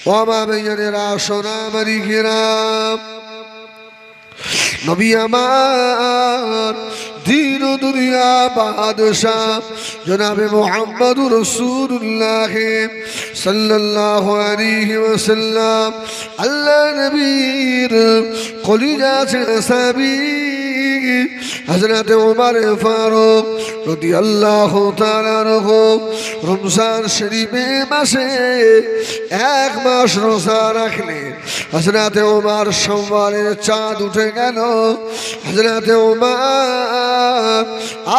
ওমা বেজনেরা সোনা মালিকেরা নবী আমার दीन दुनिया बादशाह जनाब मोहम्मद रसूलुल्लाह सल्लल्लाहु अलैहि वसल्लम अल्लाह नबीर कलिजा से नसाबी हजरत उमर फारूक रदियल्लाहु ताआला अन्हु रमजान शरीफे मासे एक मास रोजा रखले हजरत उमर शव्वालेर चाँद उठे गेल हजरत उमर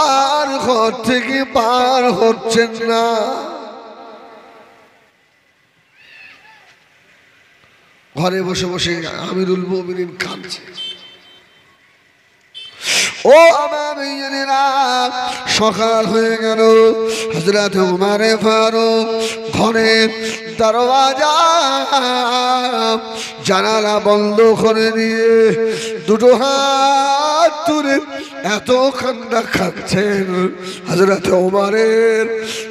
আর ঘর থেকে পার হচ্ছেন না ঘরে বসে বসে আমিরুল মুমিনিন কাঁদছে ও আমার ভাইয়েরা সকাল হয়ে গেল হযরত উমর ফারুক ঘরের দরওয়াজা জানালা বন্ধ করে দিয়ে দুটো হাত তুলে এত কান্না কাঁদছেন হযরত উমরের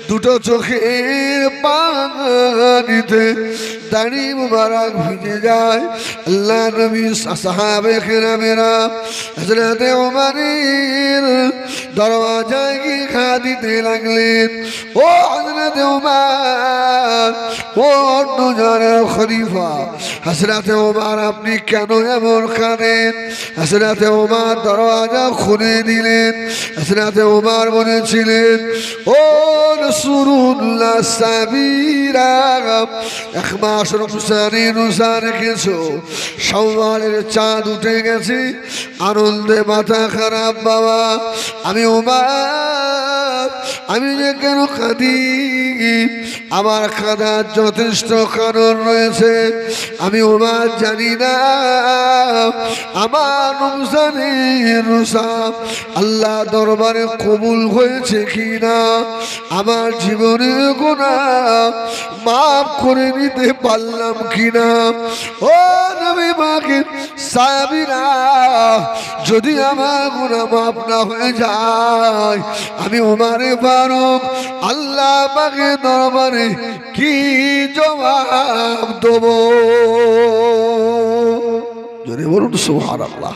দুটো চোখের পানিতে দাড়ি মুবারক ভিজে যায় আল্লাহ নবী সাহাবে কেরামেরা হযরত উমরের দরওয়াজায় গিয়ে ঘা দিতে লাগলেন ও হযরত উমর ও দুজনের খলিফা হযরত উমর আপনি কেন এমন কাঁদেন হযরত উমর দরওয়াজা খুলে দিলেন হযরত উমর বলেছিলেন ও রাসূলুল্লাহ সাবিরা এক মাস রমজানে রোজা রেখেছো শাওয়ালের চাঁদ উঠে গেছে আনন্দে মাথা খারাপ বাবা আমি উমর আমি যে কেন কাঁদি আমার কাঁদার যথেষ্ট কারণ রয়েছে আমি উমর জানি না আমার রমজানের রোজা আল্লাহ দরবারে কবুল হয়েছে কিনা আমার জীবনের গুনাহ মাফ করে নিতে পারলাম কিনা ও নবী পাকের সাহাবীরা যদি আমার গুনাহ মাফ না হয়ে যায় আমি উমর ফারুক আল্লাহ পাকের দরবারে কি জবাব দেব জোরে বলুন সুবহানাল্লাহ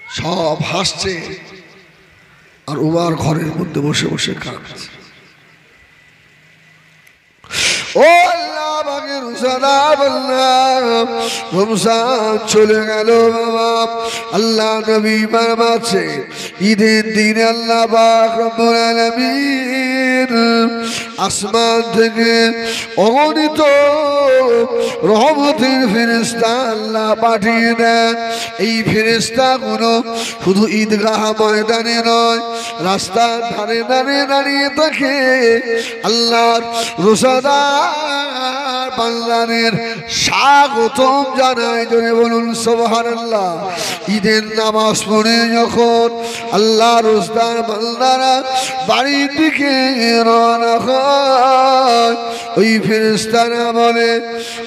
সব হাসছে আর উমর ঘরের মধ্যে বসে বসে কাঁদছে ও আল্লাহ পাকের রোজাদার বললাম রমজান চলে গেল বাবা আল্লাহ নবী ফরমাচ্ছে ঈদের দিনে আল্লাহ পাক রব্বুল আলামিন আসমান থেকে অগণিত রহমতের ফেরেশতা আল্লাহ পাঠিয়ে দেন এই ফেরেশতাগুলো শুধু ঈদগাহ ময়দানে নয় রাস্তার ধারে ধারে দাঁড়িয়ে থাকে আল্লাহর রোজাদার বান্দাদের স্বাগতম জানায় জোরে বলুন সুবহানাল্লাহ ঈদের নামাজ পড়ে যখন আল্লাহ রোজাদার বান্দারা বাড়ির দিকে রওনা হয় ওই ফেরেশতারা বলে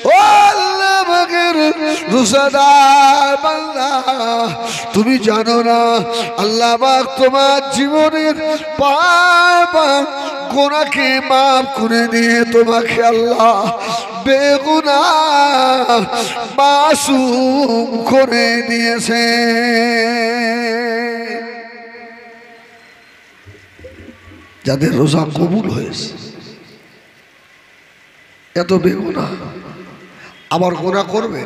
ও আল্লাহ পাকের রোজাদার বান্দা তুমি জানো না আল্লাহ পাক তোমার জীবনের পাপ গুনাহকে মাফ করে দিয়ে তোমাকে আল্লাহ বেগুনাহ মাসুম করে দিয়েছে যাদের রোজা কবুল হয়েছে এত বেগুনাহ আবার গুনাহ করবে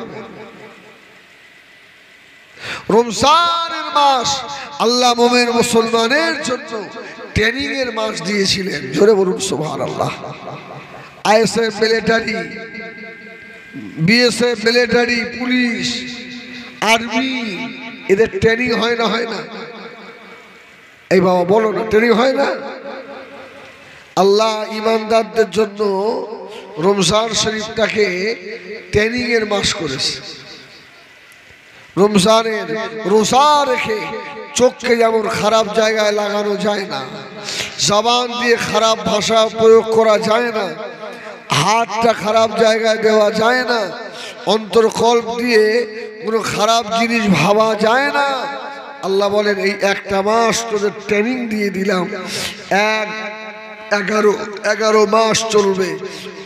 রমজানের মাস আল্লাহ মুমিন মুসলমানের জন্য ট্রেনিং এর মাস দিয়েছিলেন জোরে বলুন সুবহানাল্লাহ ISF military BSF military police army এদের ট্রেনিং হয় না এই বাবা বলো না ট্রেনিং হয় না আল্লাহ ইমানদারদের জন্য রমজান শরীফটাকে ট্রেনিং এর মাস করেছে রমজানের রোজা রেখে চোখকে যেমন খারাপ জায়গায় লাগানো যায় না জবান দিয়ে খারাপ ভাষা প্রয়োগ করা যায় না হাতটা খারাপ জায়গায় দেওয়া যায় না অন্তর কল্প দিয়ে কোনো খারাপ জিনিস ভাবা যায় না আল্লাহ বলেন এই একটা মাস তোদের ট্রেনিং দিয়ে দিলাম 11 মাস চলবে,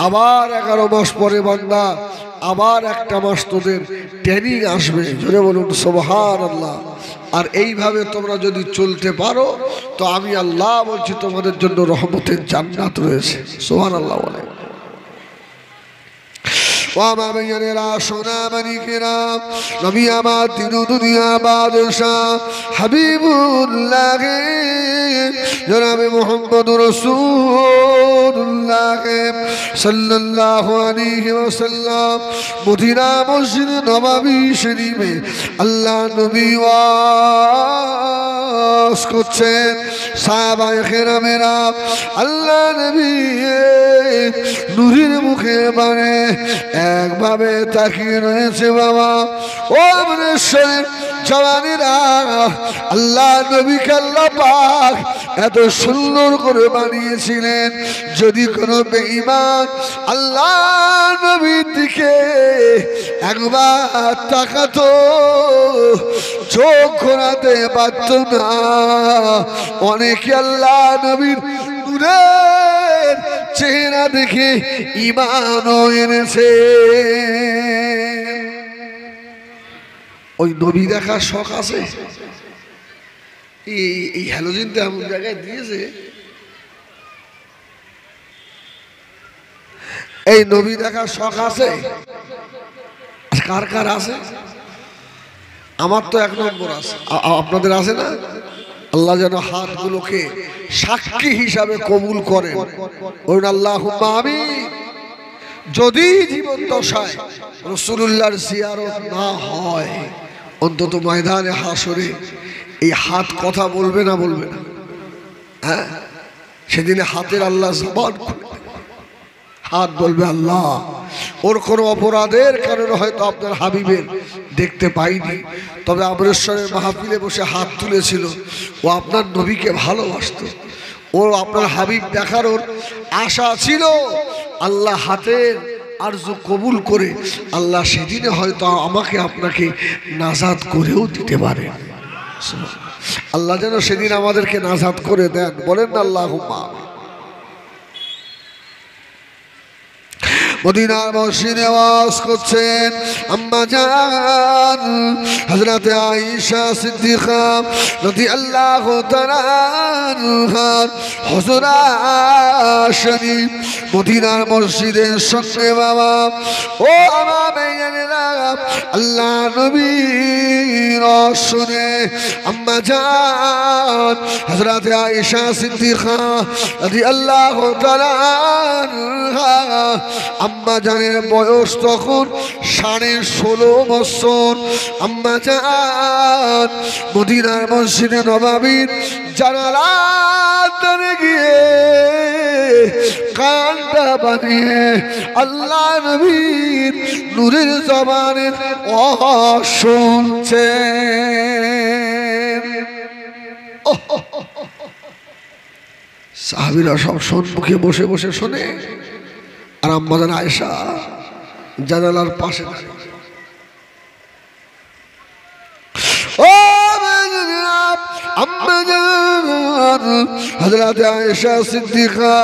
আবার 11 মাস পরে বান্দা আবার একটা মাস তোদের ট্রেনিং আসবে। জোরে বলুন সুবহানাল্লাহ। আর এইভাবে তোমরা যদি চলতে পারো তো আমি আল্লাহ বলছি তোমাদের জন্য রহমতের জান্নাত রয়েছে। সুবহানাল্লাহ বলে। ওয়ামা বেয়ানেরা সোনা মানিকেরাম, নবী আমার দিন দুনিয়া বাদশাহ হাবিবুল্লাহ জনাবে মুহাম্মদুর রাসূলুল্লাহ সাল্লাল্লাহু আলাইহি ওয়াসাল্লাম মদিনা মসজিদ নববী শরীফে আল্লাহ নবী ওয়াজ করছেন। সাহাবায়ে কেরামেরা আল্লাহ নবী নূরের মুখে মানে একভাবে তাকিয়ে রয়েছে। বাবা ও আমাদের জওয়ানেরা, আল্লাহ নবীকে আল্লাহ পাক এত সুন্দর করে বানিয়েছিলেন, যদি কোনো বেঈমান আল্লাহ নবীর দিকে একবার তাকাতো চোখ ঘোরাতে পারত না। অনেকে আল্লাহ নবীর নূরের চেহারা দেখে ঈমানও এনেছে। ওই নবী দেখার শখ আছে? এই হ্যালোজিনটা এমন জায়গায় দিয়েছে, এই নবী দেখার শখ আছে? কার কার আছে? আমার তো 1 নম্বর আছে। আপনাদের আছে না? আল্লাহ যেন হাতগুলোকে সাক্ষী হিসাবে কবুল করেন। বলুন আল্লাহুম্মা আমিন। যদি জীবন দশায় রাসূলুল্লাহর জিয়ারত না হয়, অন্তত ময়দানে হাসরে এই হাত কথা বলবে না? বলবে না? হ্যাঁ, সেদিনে হাতের আল্লাহ জবান খুলে হাত বলবে আল্লাহ ওর কোনো অপরাধের কারণে হয়তো আপনার হাবিবের দেখতে পাইনি, তবে আমরেশ্বরের মাহফিলে বসে হাত তুলেছিল, ও আপনার নবীকে ভালোবাসত, ওর আপনার হাবিব দেখার ওর আশা ছিল। আল্লাহ হাতের আরজু কবুল করে আল্লাহ সেদিনে হয়তো আমাকে আপনাকে নাজাত করেও দিতে পারে। আল্লাহ যেন সেদিন আমাদেরকে নাজাত করে দেন। বলেন না আল্লাহুম্মা। মদিনার মসজিদে ওয়াজ করছেন আম্মা জান হযরতে আয়েশা সিদ্দিকা রাদিয়াল্লাহু তাআলা আনহা হুজরা শরীফ মদিনার মসজিদের সঙ্গে। বাবা ও আমার মেয়েরা, আল্লাহ নবীর শুনে আম্মা জান হযরতে আয়েশা সিদ্দিকা রাদিয়াল্লাহু তাআলা আনহা, আম্মা জানের বয়স তখন 16.5 বছর। আম্মা জান মদিনার মসজিদে নববীর জানালার ধারে গিয়ে কানটা বানিয়ে আল্লাহ নবীর নূরের জবানের ওয়াজ শুনছেন। সাহাবীরা সব সম্মুখে বসে বসে শোনে, আর আম্মা জান আয়েশা জানালার পাশে দাঁড়িয়ে। ও আম্মা জান হযরত আয়েশা সিদ্দিকা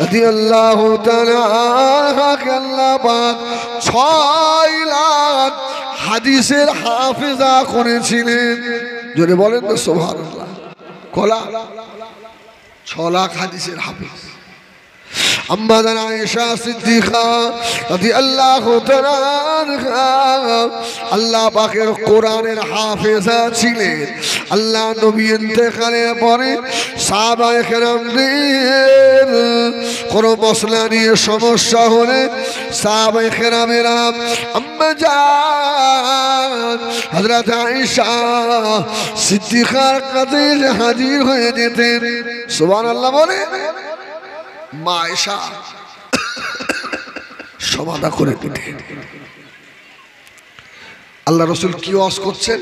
রাদিয়াল্লাহু তাআলা আনহাকে আল্লাহ পাক 6 লাখ হাদিসের হাফেজা করেছিলেন। জোরে বলেন না সুবহানাল্লাহ। কলা 6 লাখ হাদিসের হাফেজ। আম্মা জান আয়েশা সিদ্দিকা রাদিয়াল্লাহু তাআলা আনহা আল্লাহ পাকের কোরআনের হাফেজা ছিলেন। আল্লাহ নবী ইন্তেকালের পরে সাহাবায়ে কেরামদের কোনো মসলা নিয়ে সমস্যা হলে সাহাবায়ে কেরামেরা আম্মা জান হযরত আয়েশা সিদ্দিকার কাছে হাজির হয়ে যেতেন। সুবহানাল্লাহ বলে। মা আয়েশা সমাধা করে দিতেন। আল্লাহ রাসূল কি ওয়াজ করছেন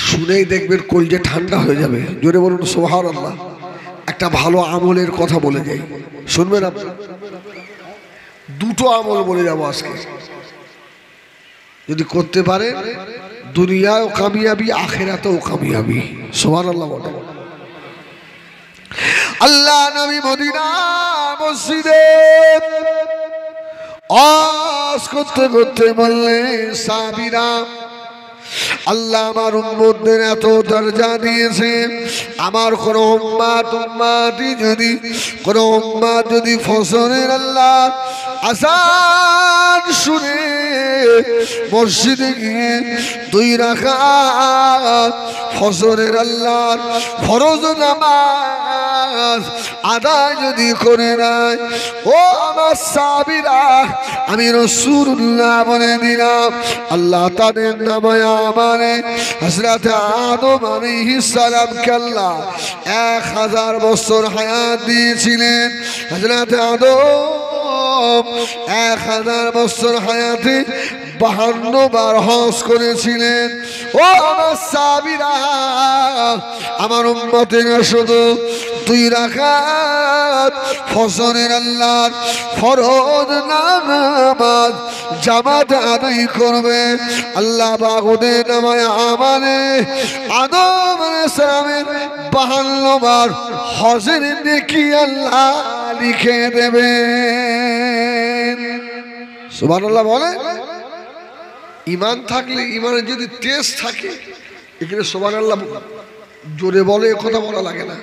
শুনেই দেখবেন কলজে ঠান্ডা হয়ে যাবে। জোরে বলুন সুবহানাল্লাহ। একটা ভালো আমলের কথা বলে যাই, শুনবেন আপনারা? 2টো আমল বলে যাবো আজকে, যদি করতে পারেন দুনিয়াও কামিয়াবি আখিরাতেও কামিয়াবি। সুবহানাল্লাহ বলেন। আল্লাহ নবী মদিনা মসজিদে আওয়াজ করতে করতে বললেন সাহাবীরা আল্লাহ আমার উম্মতদের এত দরজা দিয়েছে আমার কোন উম্মতি যদি ফজরের আল্লাহ আযান শুনে মসজিদে গিয়ে 2 রাকাত ফজরের আল্লাহর ফরজ নামাজ আদায় যদি করে নেয় ও আমার সাহাবীরা আমি রাসূলুল্লাহ বলে দিলাম আল্লাহ তাদের নামায় আমারে হযরত আদম আলাইহিস সালামকে আল্লাহ 1000 বছর হায়াত দিয়েছিলেন হযরত আদম 1000 বছর হায়াতে 52 বার হজ করেছিলেন ও আমার সাহাবীরা আমার উম্মতেরা শুধু 2 রাকাত ফজরের আল্লাহর ফরজ নামাজ জামাত আদায় করবে আল্লাহ বাগুদের নামায় আমারে আদম আলাইহিস সালামের 52 বার হজের নেকি আল্লাহ লিখে দেবেন সুবহানাল্লাহ বলে ঈমান থাকলে ঈমানের যদি তেজ থাকে এখানে সুবহানাল্লাহ জোরে বলে কথা বলা লাগে না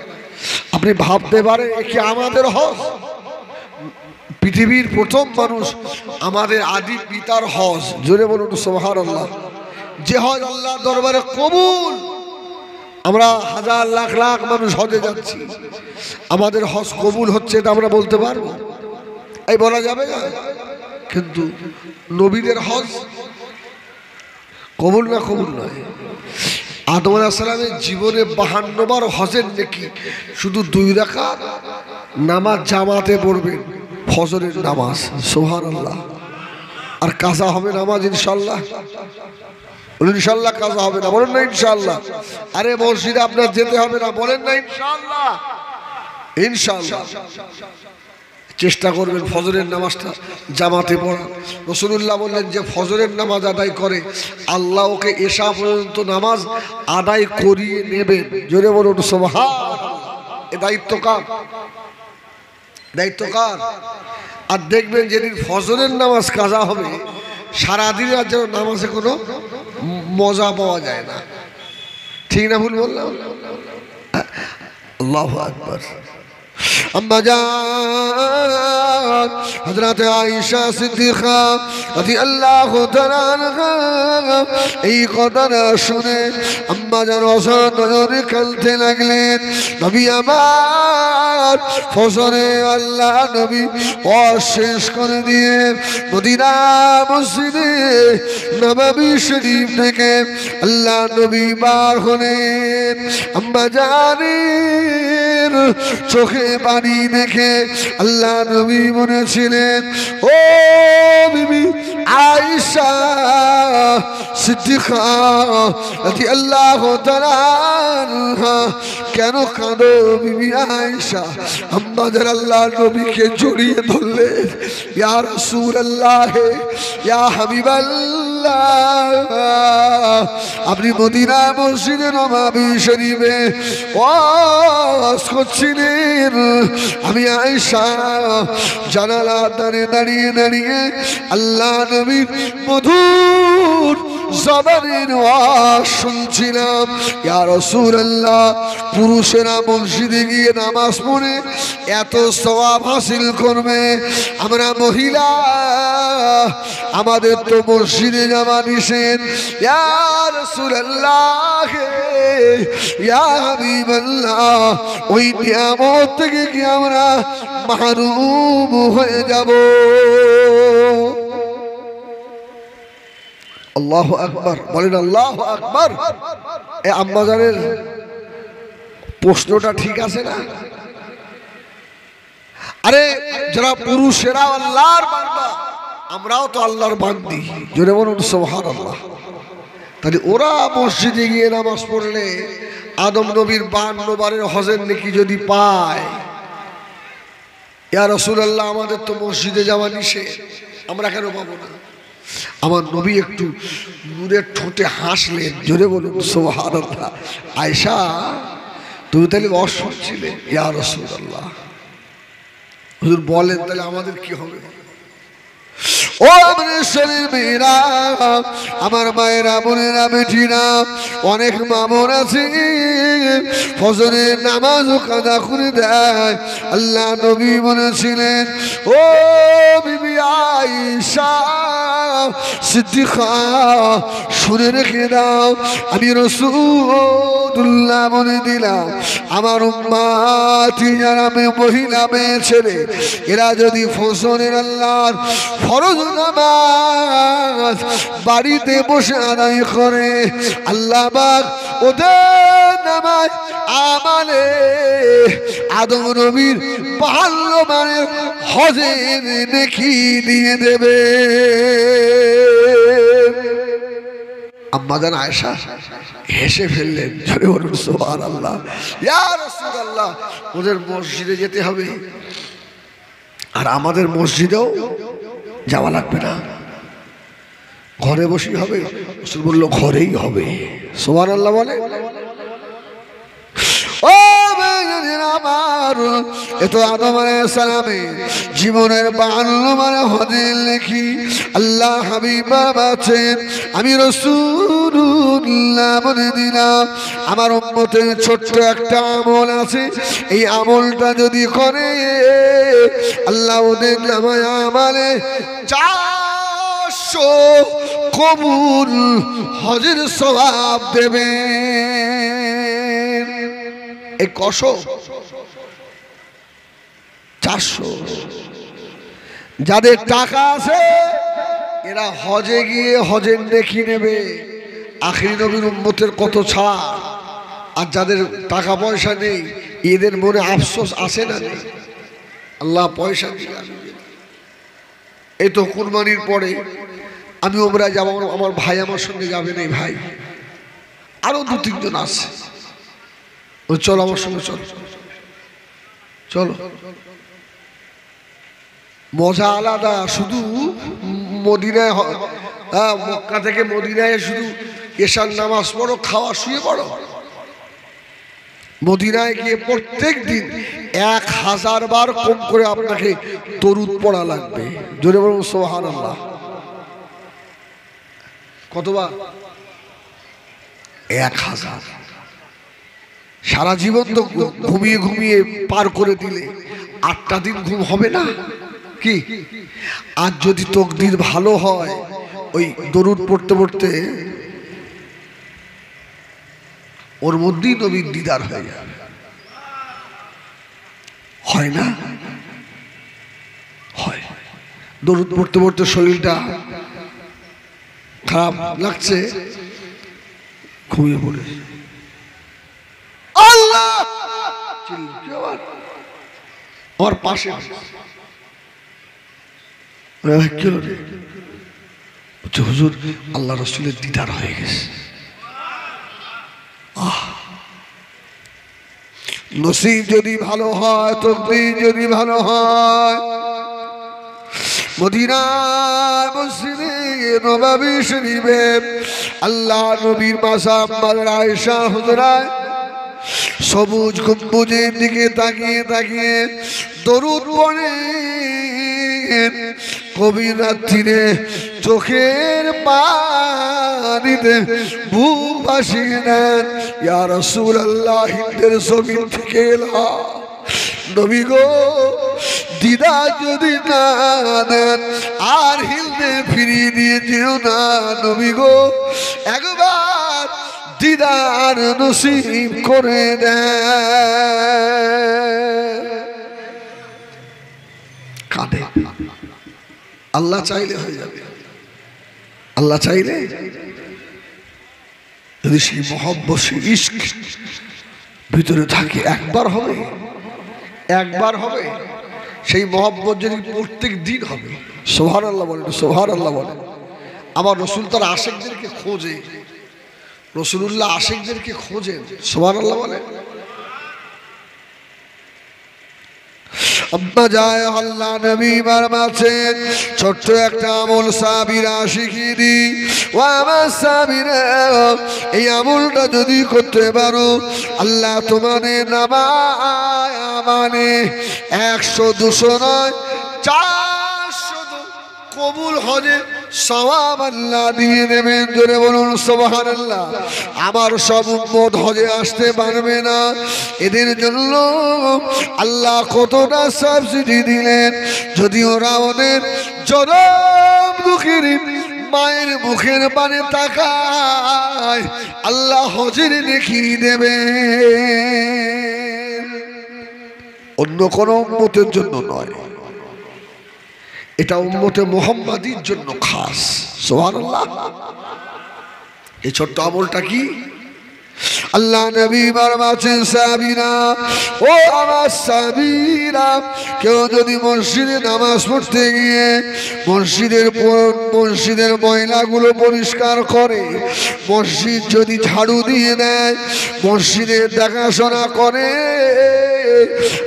আপনি ভাবতে পারেন কি আমাদের হজ পৃথিবীর প্রথম মানুষ আমাদের আদি পিতার হজ জোরে বলুন সুবহানাল্লাহ যে হজ আল্লাহর দরবারে কবুল আমরা হাজার লাখ লাখ মানুষ হজে যাচ্ছি আমাদের হজ কবুল হচ্ছে এটা আমরা বলতে পারবো এই বলা যাবে না কিন্তু নবীদের হজ কবুল না কবুল নয় আদম আলাইহিস সালামের জীবনে 52 বার হজের নেকি শুধু 2 রাকাত নামাজ জামাতে পড়বেন ফজরের নামাজ সুবহানাল্লাহ আর কাজা হবে নামাজ ইনশাআল্লাহ ইনশাআল্লাহ কাজা হবে না বলেন না ইনশাআল্লাহ আরে মসজিদে আপনার যেতে হবে না বলেন না ইনশাআল্লাহ ইনশাআল্লাহ চেষ্টা করবেন ফজরের নামাজটা জামাতে পড়া রাসূলুল্লাহ বললেন যে ফজরের নামাজ আদায় করে আল্লাহ ওকে এশা পর্যন্ত নামাজ আদায় করিয়ে নেবেন জোরে বলুন সুবহানাল্লাহ এই দায়িত্ব কার আর দেখবেন যেদিন ফজরের নামাজ কাজা হবে সারাদিন আর যেন নামাজে কোনো মজা পাওয়া যায় না ঠিক না ভুল বললাম আল্লাহু আকবার अम्मा जान हज़रत आयशा सिद्दीक़ा রাদিয়াল্লাহু তাআলা আনহা এই কথাটা শুনে আম্মা জান অসাধারণ কাঁদতে লাগলেন নবী আমার ফজরে আল্লাহ নবী শেষ করে দিয়ে মদিনা মসজিদে নববী শরীফ থেকে আল্লাহ নবী বার হলেন আম্মা জানের চোখে পানি দেখে আল্লাহ নবী বলেছিলেন ও বিবি আয়েশা সিদ্দিকা রাদিয়াল্লাহু তাআলা আনহা কেন কাঁদো বিবি আয়েশা আম্মা যারা আল্লাহ নবীকে জড়িয়ে ধরলেন ইয়া রাসূলুল্লাহ ইয়া হাবিবাল্লাহ আপনি মদিনা মসজিদে নববী শরীফে ওয়াজ করছিলেন আমি আয়েশা জানালা দাঁড়িয়ে দাঁড়িয়ে আল্লাহ নবীর মধুর জবানের ওয়াজ শুনছিলাম ইয়া রাসূলুল্লাহ পুরুষেরা মসজিদে গিয়ে নামাজ পড়ে এত সওয়াব হাসিল করবে আমরা মহিলা আমাদের তো মসজিদে যাওয়া নিষেধ ইয়া রাসূলুল্লাহ ইয়া হাবিবাল্লাহ ওই নিয়ামত থেকে কি আমরা মাহরুম হয়ে যাব আল্লাহু আকবার বলেন আল্লাহু আকবার এই আম্মাজানের প্রশ্নটা ঠিক আছে না আরে যারা পুরুষেরা আল্লাহর বান্দা আমরাও তো আল্লাহর বান্দি জোরে বলুন সুবহানাল্লাহ তাহলে ওরা মসজিদে গিয়ে নামাজ পড়লে আদম নবীর 52 বারের হজের নেকি যদি পায় ইয়া রাসূলুল্লাহ আমাদের তো মসজিদে যাওয়া নিষেধ আমরা কেন পাবো না আমার নবী একটু নূরের ঠোঁটে হাসলেন জোরে বলুন সুবহানাল্লাহ আয়েশা তুমি তাহলে অসৎ ছিলে ইয়া রাসূলুল্লাহ। হুজুর বলেন তাহলে আমাদের কি হবে? ও আমার শরীর মেয়েরা, আমার মায়েরা, বোনেরা, বেটিরা, অনেক মামুন আছে ফজরের নামাজও কাদা করে দেয়। আল্লাহ নবী বলেছিলেন, ও বিবি আয়েশা সিদ্দিকা শুনে রেখে দাও, আমি রাসূলুল্লাহ বলে দিলাম, আমার উম্মতি যারা মহিলা মেয়ে ছেলে এরা যদি ফজরের আল্লাহর ফরজ নামাজ বাড়িতে বসে আদায় করে, আল্লাহ পাক ওদের নামাজ আমালে আদম নবীর 52 বারের হজের নেকি দিয়ে দেবে। আম্মা জান আয়েশা হেসে ফেললেন, জোরে বলুন সুবহানাল্লাহ। ইয়া রাসূলুল্লাহ, ওদের মসজিদে যেতে হবে আর আমাদের মসজিদেও যাওয়া লাগবে না, ঘরে বসেই হবে। রাসূল বলল ঘরেই হবে। সুবহানাল্লাহ বলে। ও আমার এত আদম আলাইহিস সালামের জীবনের 52 মানে হজের লেখি আল্লাহ হাবিব আছেন। আমি রাসূলুল্লাহ বলে দিলাম, আমার উম্মতের ছোট্ট একটা আমল আছে, এই আমলটা যদি করে আল্লাহ ওদের নামায় আমালে 400 কবুল হজের সওয়াব দেবে। এই কষ 400। যাদের টাকা আছে এরা হজে গিয়ে হজের নেকি নেবে। আখিরি নবীর উম্মতের কত ছাড়। আর যাদের টাকা পয়সা নেই এদের মনে আফসোস আসে না? আল্লাহ পয়সা দিয়ে এই তো কুরবানির পরে আমি ওমরা যাব, আমার ভাই আমার সঙ্গে যাবে না। ভাই আরো 2-3 জন আছে, চলো আমার সঙ্গে, চলো চলো। মজা আলাদা। শুধু মদিনায়, মক্কা থেকে মদিনায় শুধু এশার নামাজ পড়ো, খাওয়া, শুয়ে পড়ো। মদিনায় গিয়ে প্রত্যেক দিন 1000 বার কম করে আপনাকে দরুদ পড়া লাগবে। জোরে বলুন সুবহানাল্লাহ। কতবার? 1000। সারা জীবন তো ঘুমিয়ে ঘুমিয়ে পার করে দিলে 8টা দিন ঘুম হবে না কি? আর যদি তকদির ভালো হয় ওই দরুদ পড়তে পড়তে ওর মধ্যেই নবীর দিদার হয়ে যাবে। হয় না? হয়। দরুদ পড়তে পড়তে শরীরটা খারাপ লাগছে, ঘুমিয়ে পড়ে আল্লাহ আমার পাশে হুজুর আল্লাহ রাসূলের দিদার হয়ে গেছে। নসিব যদি ভালো হয়, তকদীর যদি ভালো হয়, মদিনার মসজিদে নববী শরীফে আল্লাহ নবীর মাসাম আয়েশা হুজরায় সবুজ গম্বুজের দিকে তাকিয়ে তাকিয়ে দরুদ পড়েন। গভীর রাত্রিরে চোখের পানিতে বুক ভাসিয়ে নেন। ইয়া রাসূলুল্লাহ, হিন্দের জমিন থেকে এলাম নবী গো, দিদা যদি না দেন আর হিলতে ফিরিয়ে দিয়ে যেও না নবী গো, একবার দিদার নসিব করে দেন। কাঁদে। আল্লাহ চাইলে হয়ে যাবে। আল্লাহ চাইলে যদি সেই মহব্বত, সেই ইশক ভিতরে থাকে, একবার হবে, একবার হবে। সেই মহব্বত যদি প্রত্যেক দিন হবে। সুবহানাল্লাহ বলেন, সুবহানাল্লাহ বলেন। আমার রাসূল তার আশিকদেরকে খোঁজে, রাসূলুল্লাহ আশিকদেরকে খোঁজেন। সুবহানাল্লাহ বলেন। আব্বা যায় আল্লাহ নবী ফরমাচ্ছেন ছোট্ট একটা আমল সাহাবীরা শিখিয়ে দি। ও আমার সাহাবীরা, এই আমলটা যদি করতে পারো আল্লাহ তোমাদের নামায় মানে 100-200 নয় 400 কবুল হজে সওয়াব আল্লাহ দিয়ে দেবেন। জোরে বলুন সুবহানাল্লাহ। আমার সব উম্মত হজে আসতে পারবে না, এদের জন্য আল্লাহ কতটা সাবসিডি দিলেন। যদি ওরা ওদের জনম দুঃখের মায়ের মুখের পানে তাকায় আল্লাহ হজের দেখিয়ে দেবে, অন্য কোন উম্মতের জন্য নয়। এটা উম্মতে মুহাম্মাদির জন্য খাস। সুবহানাল্লাহ। এই ছোট্ট আমলটা কি? আল্লাহ নবী ফরমাচ্ছেন সাহাবীরা, ও আমার সাহাবীরা, কেউ যদি মসজিদে নামাজ পড়তে গিয়ে মসজিদের ময়লাগুলো পরিষ্কার করে, মসজিদ যদি ঝাড়ু দিয়ে দেয়, মসজিদের দেখাশোনা করে,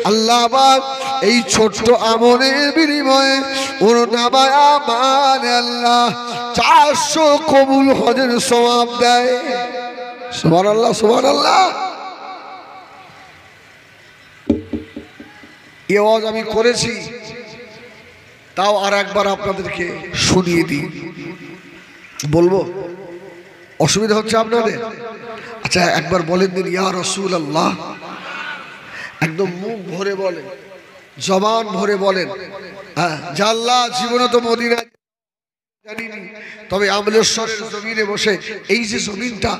আল্লাহ পাক এই ছোট্ট আমলের বিনিময়ে ওর নামায় আমার আল্লাহ 400 কবুল হজের সওয়াব দেয়। সুবহানাল্লাহ, সুবহানাল্লাহ। এই ওয়াজ আমি করেছি, তাও আর একবার আপনাদেরকে শুনিয়ে দিই। বলবো? অসুবিধা হচ্ছে আপনাদের? আচ্ছা একবার বলেন দিন, ইয়া রাসূলুল্লাহ। একদম মুখ ভরে বলেন, জবান ভরে বলেন। হ্যাঁ, আল্লাহ জীবনে তো মদিনা জানিনি, তবে আমলেশ্বরের জমিনে বসে এই যে জমিনটা,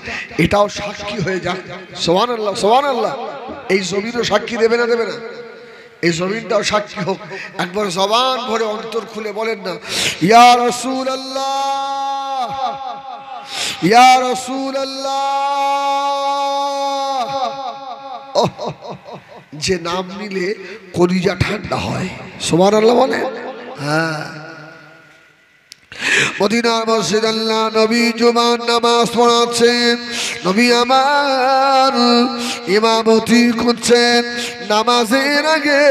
এটাও সাক্ষী হয়ে যাক। সুবহানাল্লাহ, সুবহানাল্লাহ। এই জমিনও সাক্ষী দেবে না, দেবে না? এই জমিনটাও সাক্ষী হোক। একবার জবান ভরে অন্তর খুলে বলেন না, ইয়া রাসূলুল্লাহ, ইয়া রাসূলুল্লাহ। যে নাম নিলে কলিজা ঠান্ডা হয়। সুবহানাল্লাহ বলে। হ্যাঁ, মদিনার মসজিদ আল্লাহ নবী জুমার নামাজ পড়াচ্ছেন, নবী আমার ইমামতি করছেন। নামাজের আগে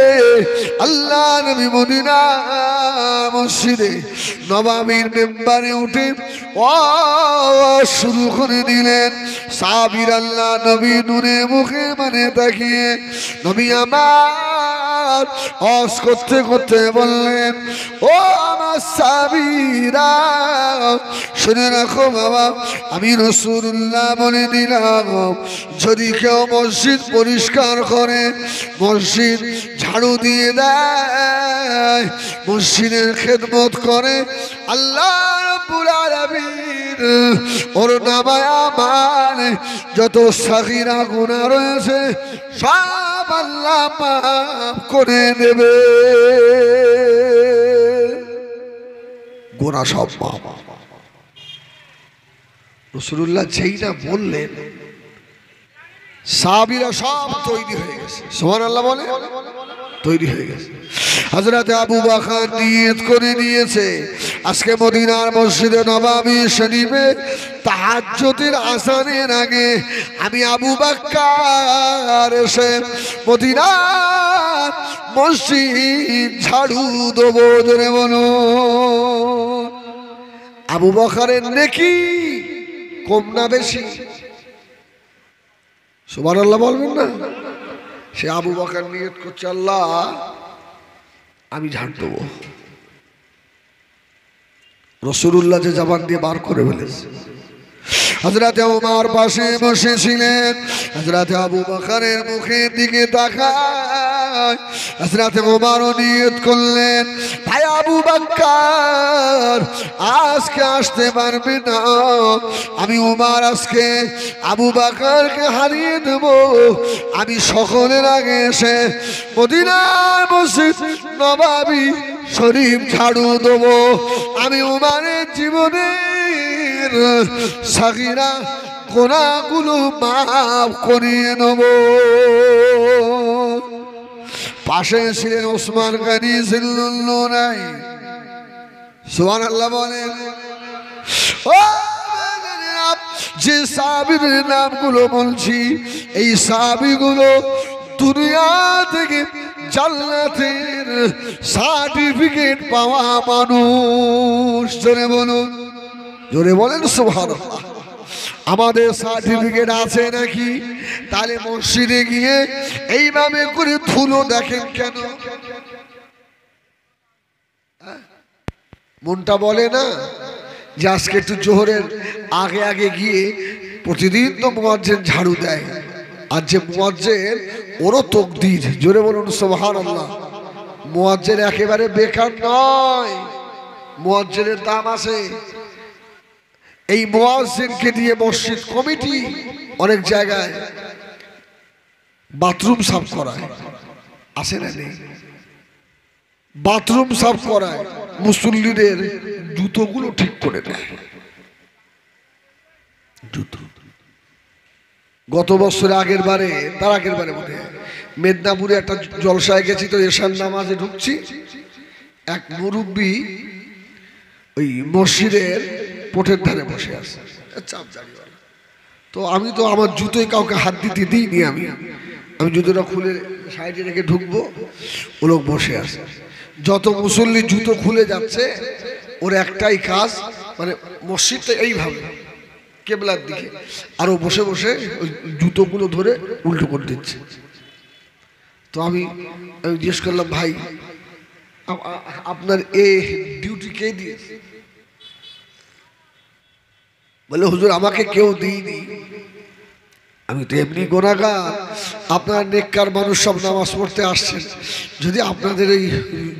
আল্লাহ নবী মদিনা মসজিদে নববীর মেম্বারে উঠে ওয়াজ শুরু করে দিলেন। সাহাবীর আল্লাহ নবী নূরে মুখে মানে তাকিয়ে নবী আমার ওয়াজ করতে করতে বললেন, ও আমার সাহাবীরা, শুনে রাখো বাবা, আমি রাসূলুল্লাহ বলে দিলাম, যদি কেউ মসজিদ পরিষ্কার করে, মসজিদ ঝাড়ু দিয়ে দেয়, মসজিদের খেদমত করে, আল্লাহ রাব্বুল আলামিন ওর নামায় আমার যত সাগীরা গুনাহ রয়েছে সব আল্লাহ মাফ করে দেবে। গুনাহ সব মাফ। রাসূলুল্লাহ যেই না বললেন, সাহাবীরা সব তৈরি হয়ে গেছে। সুবহানাল্লাহ বলে। তৈরি হয়ে গেছে। হযরত আবু বকর নিয়ত করে নিয়েছে, আজকে মদিনার মসজিদে নববী শরীফে তাহাজ্জুদের আযানের আগে আমি আবু বকর এসে মদিনার মসজিদ ঝাড়ু দেবো। জোরে বলো। আবু বকরের নেকি কম না বেশি? সুবহানাল্লাহ বলবেন না? সে আবু বকর নিয়ত করছে, আল্লাহ আমি ঝাড় দেবো। রাসূলুল্লাহ যে জবান দিয়ে বার করে ফেলেছে। হযরত ওমর পাশে বসেছিলেন, হযরত আবু বকরের মুখের দিকে তাকায় হযরত ওমরও নিয়ত করলেন, ভাই আবু বকর আজকে আসতে পারবে না, আমি ওমর আজকে আবু বকরকে হারিয়ে দেব। আমি সকলের আগে এসে মদিনার মসজিদ নববী শরীফ ঝাড়ু দেব। আমি ওমরের জীবনের সাগীরা গুনাহগুলো মাফ করিয়ে নেব। পাশে ছিলেন ওসমান গনি জিল্লুন্নুরাইন। সুবহানাল্লাহ বলেন। যে সাহাবীর নামগুলো বলছি, এই সাহাবীগুলো দুনিয়া থেকে জান্নাতের সার্টিফিকেট পাওয়া মানুষ। জোরে বলুন, জোরে বলেন সুবহানাল্লাহ। আমাদের সার্টিফিকেট আছে নাকি? তাহলে মসজিদে গিয়ে এইভাবে করে ধুলো দেখেন কেন? মনটা বলে না যে আজকে একটু জোহরের আগে আগে গিয়ে, প্রতিদিন তো মুয়াজ্জিন ঝাড়ু দেয়, আর যে মুয়াজ্জিন ওরও তকদির। জোরে বলুন সুবহানাল্লাহ। মুয়াজ্জিন একেবারে বেকার নয়, মুয়াজ্জিনের দাম আছে। এই মুয়াজ্জিনকে দিয়ে মসজিদ কমিটি অনেক জায়গায় বাথরুম সাফ করায়, আছে না নেই? বাথরুম সাফ করায়, মুসল্লিদের জুতোগুলো ঠিক করে দেয়। জুতো গত বছর আগের বারে, তার আগের বারে মনে হয় মেদিনীপুরে একটা জলসায় গেছি, তো এশার নামাজে ঢুকছি, এক মুরব্বী ওই মসজিদের পোটের ধারে বসে আছে, চাপ জারিওয়ালা। তো আমি তো আমার জুতোয় কাউকে হাত দিতে দিইনি, আমি জুতোটা খুলে সাইডে রেখে ঢুকবো, ও লোক বসে আছে। যত মুসল্লি জুতো খুলে যাচ্ছে, ওর একটাই কাজ, মানে মসজিদটা এইভাবে কেবলার দিকে, আর ও বসে বসে ওই জুতোগুলো ধরে উল্টো করে দিচ্ছে। তো আমি জিজ্ঞেস করলাম, ভাই আপনার এ ডিউটি কে দিয়েছে? বলে, হুজুর আমাকে কেউ দিইনি, আমি তো এমনি গুনাহগার, আপনার নেককার মানুষ সব নামাজ পড়তে আসছেন, যদি আপনাদের এই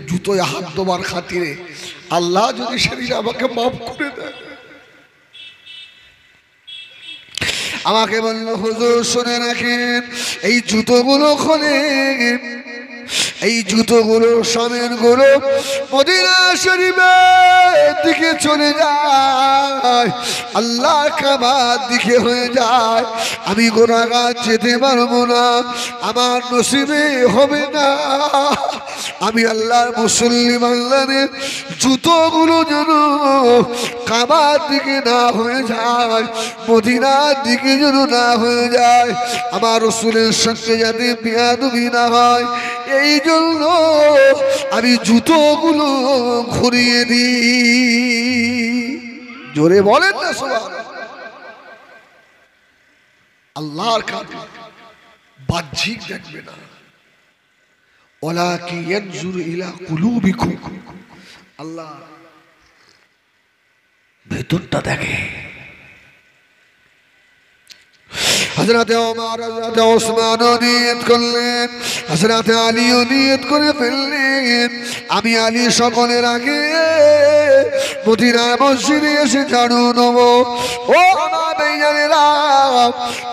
জুতোয় হাত দেবার খাতিরে আল্লাহ যদি সেদিন আমাকে মাফ করে দেয়। আমাকে বলল, হুজুর শুনে রাখেন, এই জুতোগুলো খোলেন, এই জুতোগুলো সামের গুলো মদিনা শরীফের দিকে চলে যায়, আল্লাহ কাবার দিকে হয়ে যায়। আমি গুনাহগার যেতে পারবো না, আমার নসিবে হবে না। আমি আল্লাহর মুসল্লি বান্দাদের জুতোগুলো যেন কাবার দিকে না হয়ে যায়, মদিনার দিকে যেন না হয়ে যায়, আমার রাসূলের সঙ্গে যাতে বেয়াদবি না হয়, এই জন্য আমি জুতোগুলো ঘুরিয়ে দিই। জোরে বলেন না সুবহানাল্লাহ। আল্লাহর কাছে বাহ্যিক দেখবে না, ওয়ালাকিন ইয়ানজুরু ইলা কুলুবিকুম, আল্লাহ ভেতরটা দেখে। হযরত ওমর, হযরত ওসমান নিয়ত করলেন, হযরত আলীও নিয়ত করে ফেললেন, আমি আলী সকলের আগে মদিনা মসজিদে এসে ঝাড়ু নেব। ও আমার ভাইজানেরা,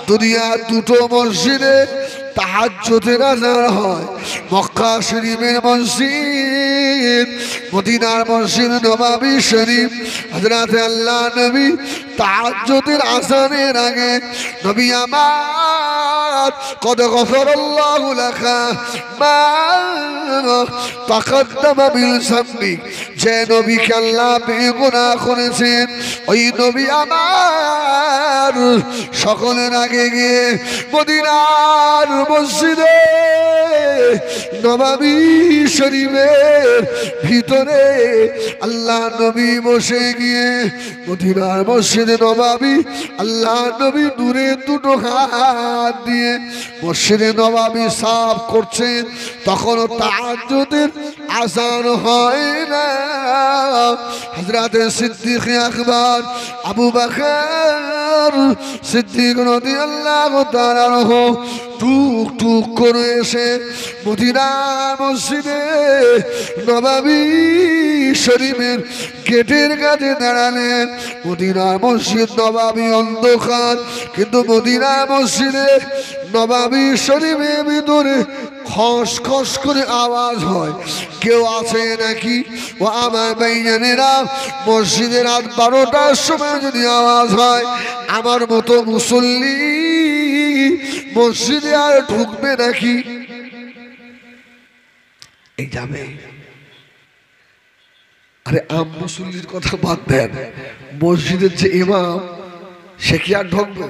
দুনিয়ার দুটো মসজিদে তাহাজ্জুদের আযান হয়, মক্কা শরীফের মসজিদ, মদিনার মসজিদ নববী শরীফ। হযরত আল্লাহ নবী তাহাজ্জুদের আযানের আগে নবী আমার কদ গফরাল্লাহু লাকা মা তাকদ্দামা মিন যামবি, যে নবীকে আল্লাহ বেগুনাহ করেছেন, ওই নবী আমার সকলের আগে গিয়ে মদিনার মসজিদে নববী শরীফের ভিতরে আল্লাহ নবী বসে গিয়ে মদিনার মসজিদে নববী আল্লাহ নবী নূরে দুটো হাত দিয়ে মসজিদে নববী সাফ করছেন, তখনও তাহাজ্জুদের আযান হয় না। হযরত সিদ্দিক আকবর আবু বকর সিদ্দিক রাদিয়াল্লাহু তাআলা আনহু টুক টুক করে এসে মদিনার মসজিদে নববী শরীফের গেটের কাছে দাঁড়ালেন। মদিনার মসজিদ নববী অন্ধকার, কিন্তু মদিনার মসজিদে নববী শরীফের ভিতরে খস খস করে আওয়াজ হয়, কেউ আছে নাকি? ও আমার ভাইজানেরা, মসজিদে রাত 12টার সময় যদি আওয়াজ হয়, আমার মতো মুসল্লি মসজিদে আর ঢুকবে নাকি? এই যাবে? আরে আম মুসল্লির কথা বাদ দেন, মসজিদের যে ইমাম সে কি আর ঢুকবে?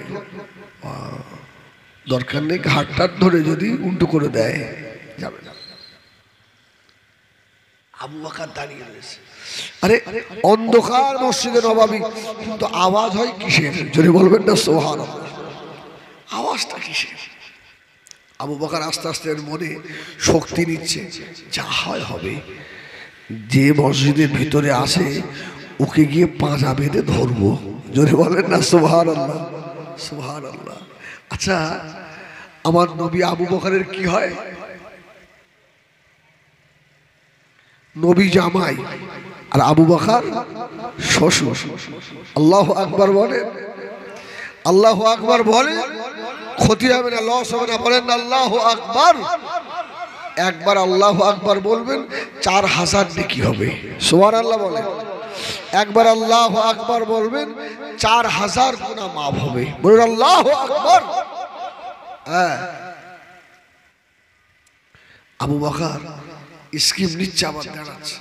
দরকার নেই, ঘাটটার ধরে যদি উল্টো করে দেয় যাবে না। আবু বকর দাঁড়িয়ে রয়েছে। আরে অন্ধকার মসজিদে নববী, কিন্তু আওয়াজ হয় কিসের? যদি বলবেন না সুবহানাল্লাহ, আওয়াজটা কিসের? আবু বকর আস্তে আস্তে এর মনে শক্তি নিচ্ছে, যা হয় হবে, যে মসজিদের ভিতরে আসে ওকে গিয়ে পাঁজা বেঁধে ধরবো। যদি বলেন না সুবহানাল্লাহ, সুবহানাল্লাহ। আচ্ছা, আমার নবী আবু বকরের কি হয়? নবী জামাই আর আবু বকর শ্বশুর। আল্লাহু আকবার বলে, আল্লাহু আকবার বলে, ক্ষতি হবে না, লস হবে না। বলেন আল্লাহু আকবার। একবার আল্লাহু আকবার বলবেন 4000 নেকি হবে। সুবহানাল্লাহ বলেন। একবার আল্লাহু আকবার বলবেন 4000 গুনাহ মাফ হবে। বলুন আল্লাহু আকবার। হ্যাঁ, আবু বকর স্কিম নিচ্ছে, আবার দাঁড়াচ্ছে।